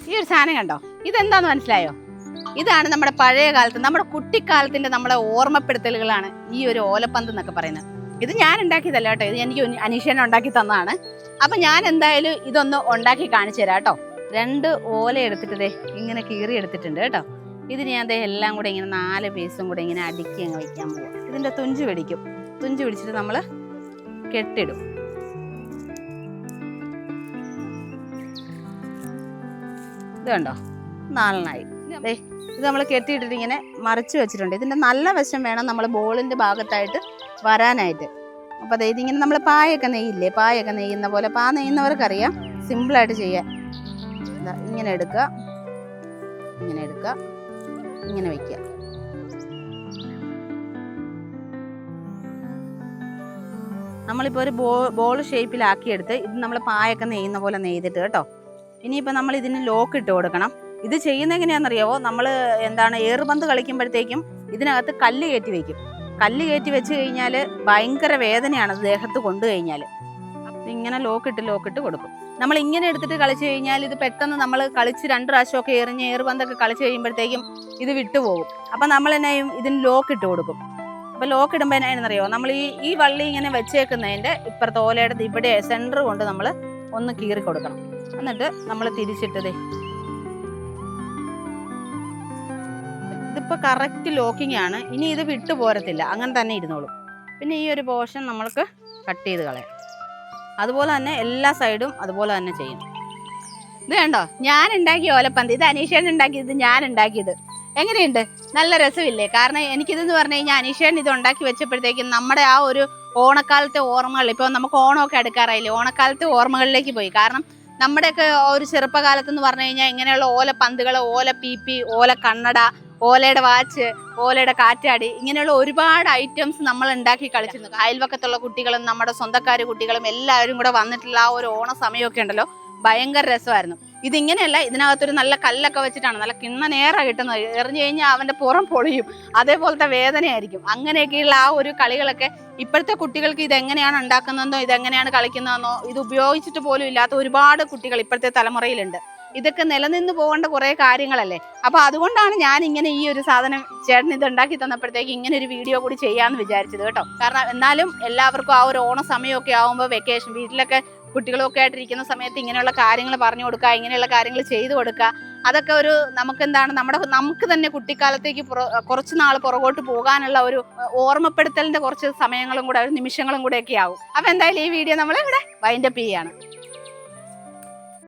ഈ ഒരു സാധനം കണ്ടോ? ഇതെന്താന്ന് മനസ്സിലായോ? ഇതാണ് നമ്മുടെ പഴയ കാലത്ത്, നമ്മുടെ കുട്ടിക്കാലത്തിന്റെ നമ്മളെ ഓർമ്മപ്പെടുത്തലുകളാണ് ഈ ഒരു ഓലപ്പന്ത് എന്നൊക്കെ പറയുന്നത്. ഇത് ഞാൻ ഉണ്ടാക്കിയതല്ല കേട്ടോ, ഇത് എനിക്ക് അനീഷേനെ ഉണ്ടാക്കി തന്നതാണ്. അപ്പൊ ഞാൻ എന്തായാലും ഇതൊന്ന് ഉണ്ടാക്കി കാണിച്ചു തരാം കേട്ടോ. 2 ഓല എടുത്തിട്ട് ഇങ്ങനെ കീറി എടുത്തിട്ടുണ്ട് കേട്ടോ. ഇതിന് ഞാൻ എല്ലാം കൂടെ ഇങ്ങനെ 4 പീസും കൂടെ ഇങ്ങനെ അടുക്കി അങ്ങ് വയ്ക്കാൻ പോകും. ഇതിന്റെ തുഞ്ച് പിടിക്കും. തുഞ്ച് പിടിച്ചിട്ട് നമ്മൾ കെട്ടിടും. ഇത് കണ്ടോ, 4 ഇത് നമ്മൾ കെട്ടിയിട്ടിട്ട് ഇങ്ങനെ മറിച്ച് വെച്ചിട്ടുണ്ട്. ഇതിന്റെ നല്ല വശം വേണം നമ്മൾ ബോളിന്റെ ഭാഗത്തായിട്ട് വരാനായിട്ട്. അപ്പോൾ ഇതിങ്ങനെ നമ്മൾ പായൊക്കെ നെയ്യില്ലേ, പായൊക്കെ നെയ്യുന്ന പോലെ, പാ നെയ്യുന്നവർക്കറിയാം സിമ്പിളായിട്ട് ചെയ്യാൻ. ഇങ്ങനെ എടുക്കുക, ഇങ്ങനെ എടുക്കുക, ഇങ്ങനെ വയ്ക്കുക. നമ്മളിപ്പോൾ ഒരു ബോൾ ഷേപ്പിലാക്കിയെടുത്ത് ഇത് നമ്മൾ പായൊക്കെ നെയ്യുന്ന പോലെ നെയ്തിട്ട് കേട്ടോ. ഇനിയിപ്പോൾ നമ്മൾ ഇതിന് ലോക്ക് ഇട്ട് കൊടുക്കണം. ഇത് ചെയ്യുന്നത് എങ്ങനെയാണെന്നറിയാവോ? നമ്മൾ ഏറുപന്ത് കളിക്കുമ്പോഴത്തേക്കും ഇതിനകത്ത് കല്ല് കയറ്റി വയ്ക്കും. കല്ല് കയറ്റി വെച്ച് കഴിഞ്ഞാൽ ഭയങ്കര വേദനയാണ് ദേഹത്ത് കൊണ്ടു കഴിഞ്ഞാൽ. ഇങ്ങനെ ലോക്കിട്ട് കൊടുക്കും. നമ്മൾ ഇങ്ങനെ എടുത്തിട്ട് കളിച്ചു കഴിഞ്ഞാൽ ഇത് പെട്ടെന്ന് നമ്മൾ കളിച്ച് 2 പ്രാവശ്യമൊക്കെ എറിഞ്ഞ് ഏറുപന്തൊക്കെ കളിച്ച് കഴിയുമ്പോഴത്തേക്കും ഇത് വിട്ടുപോകും. അപ്പം നമ്മൾ എന്നായും ഇതിന് ലോക്കിട്ട് കൊടുക്കും. അപ്പോൾ ലോക്ക് ഇടുമ്പോൾ എന്നായെന്നറിയോ? നമ്മൾ ഈ വള്ളി ഇങ്ങനെ വെച്ചേക്കുന്നതിൻ്റെ ഇപ്പുറത്തെ ഓലയുടെ ഇവിടെ സെൻറ്റർ കൊണ്ട് നമ്മൾ ഒന്ന് കീറി കൊടുക്കണം. എന്നിട്ട് നമ്മൾ തിരിച്ചിട്ടതേ ഇതിപ്പോൾ കറക്റ്റ് ലോക്കിംഗ് ആണ്. ഇനി ഇത് വിട്ടു പോരത്തില്ല, അങ്ങനെ തന്നെ ഇരുന്നോളും. പിന്നെ ഈ ഒരു പോർഷൻ നമ്മൾക്ക് കട്ട് ചെയ്ത് കളയാം. അതുപോലെ തന്നെ എല്ലാ സൈഡും അതുപോലെ തന്നെ ചെയ്യണം. ഇത് കണ്ടോ, ഞാൻ ഉണ്ടാക്കിയ ഓലപ്പന്ത്. ഇത് അനീഷേൻ ഉണ്ടാക്കിയത്, ഞാൻ ഉണ്ടാക്കിയത്. എങ്ങനെയുണ്ട്? നല്ല രസമില്ലേ? കാരണം എനിക്കിതെന്ന് പറഞ്ഞു കഴിഞ്ഞാൽ അനീഷേൻ ഇത് ഉണ്ടാക്കി വെച്ചപ്പോഴത്തേക്കും നമ്മുടെ ആ ഒരു ഓണക്കാലത്തെ ഓർമ്മകൾ, ഇപ്പോൾ നമുക്ക് ഓണമൊക്കെ അടുക്കാറായില്ലേ, ഓണക്കാലത്തെ ഓർമ്മകളിലേക്ക് പോയി. കാരണം നമ്മുടെയൊക്കെ ഒരു ചെറുപ്പകാലത്തെന്ന് പറഞ്ഞു കഴിഞ്ഞാൽ ഇങ്ങനെയുള്ള ഓലപ്പന്തുകൾ, ഓല പീപ്പി, ഓല കണ്ണട, ഓലയുടെ വാച്ച്, ഓലയുടെ കാറ്റാടി, ഇങ്ങനെയുള്ള ഒരുപാട് ഐറ്റംസ് നമ്മൾ ഉണ്ടാക്കി കളിച്ചിരുന്നു. അയൽവക്കത്തുള്ള കുട്ടികളും നമ്മുടെ സ്വന്തക്കാർ കുട്ടികളും എല്ലാവരും കൂടെ വന്നിട്ടുള്ള ആ ഒരു ഓണ സമയമൊക്കെ ഉണ്ടല്ലോ, ഭയങ്കര രസമായിരുന്നു. ഇതിങ്ങനെയല്ല, ഇതിനകത്തൊരു നല്ല കല്ലൊക്കെ വെച്ചിട്ടാണ് നല്ല കിണ്ണനേറ കിട്ടുന്നത്. എറിഞ്ഞു കഴിഞ്ഞാൽ അവൻ്റെ പുറം പൊളിയും, അതേപോലത്തെ വേദനയായിരിക്കും. അങ്ങനെയൊക്കെയുള്ള ആ ഒരു കളികളൊക്കെ ഇപ്പോഴത്തെ കുട്ടികൾക്ക് ഇതെങ്ങനെയാണ് ഉണ്ടാക്കുന്നതെന്നോ ഇതെങ്ങനെയാണ് കളിക്കുന്നതെന്നോ ഇത് ഉപയോഗിച്ചിട്ട് പോലും ഇല്ലാത്ത ഒരുപാട് കുട്ടികൾ ഇപ്പോഴത്തെ തലമുറയിലുണ്ട്. ഇതൊക്കെ നിലനിന്ന് പോകേണ്ട കുറേ കാര്യങ്ങളല്ലേ. അപ്പോൾ അതുകൊണ്ടാണ് ഞാൻ ഇങ്ങനെ ഈ ഒരു സാധനം ചേട്ടൻ ഇത് ഉണ്ടാക്കി തന്നപ്പോഴത്തേക്ക് ഇങ്ങനെ ഒരു വീഡിയോ കൂടി ചെയ്യാമെന്ന് വിചാരിച്ചത് കേട്ടോ. കാരണം എന്നാലും എല്ലാവർക്കും ആ ഒരു ഓണ സമയമൊക്കെ ആകുമ്പോൾ വെക്കേഷൻ വീട്ടിലൊക്കെ കുട്ടികളൊക്കെ ആയിട്ടിരിക്കുന്ന സമയത്ത് ഇങ്ങനെയുള്ള കാര്യങ്ങൾ പറഞ്ഞു കൊടുക്കുക, ഇങ്ങനെയുള്ള കാര്യങ്ങൾ ചെയ്തു കൊടുക്കുക, അതൊക്കെ ഒരു നമുക്ക് തന്നെ കുട്ടിക്കാലത്തേക്ക് കുറച്ച് നാൾ പുറകോട്ട് പോകാനുള്ള ഒരു ഓർമ്മപ്പെടുത്തലിന്റെ കുറച്ച് സമയങ്ങളും കൂടെ, ഒരു നിമിഷങ്ങളും കൂടെ ഒക്കെ ആവും. അപ്പോൾ എന്തായാലും ഈ വീഡിയോ നമ്മൾ ഇവിടെ വൈൻഡപ്പ് ചെയ്യാണ്.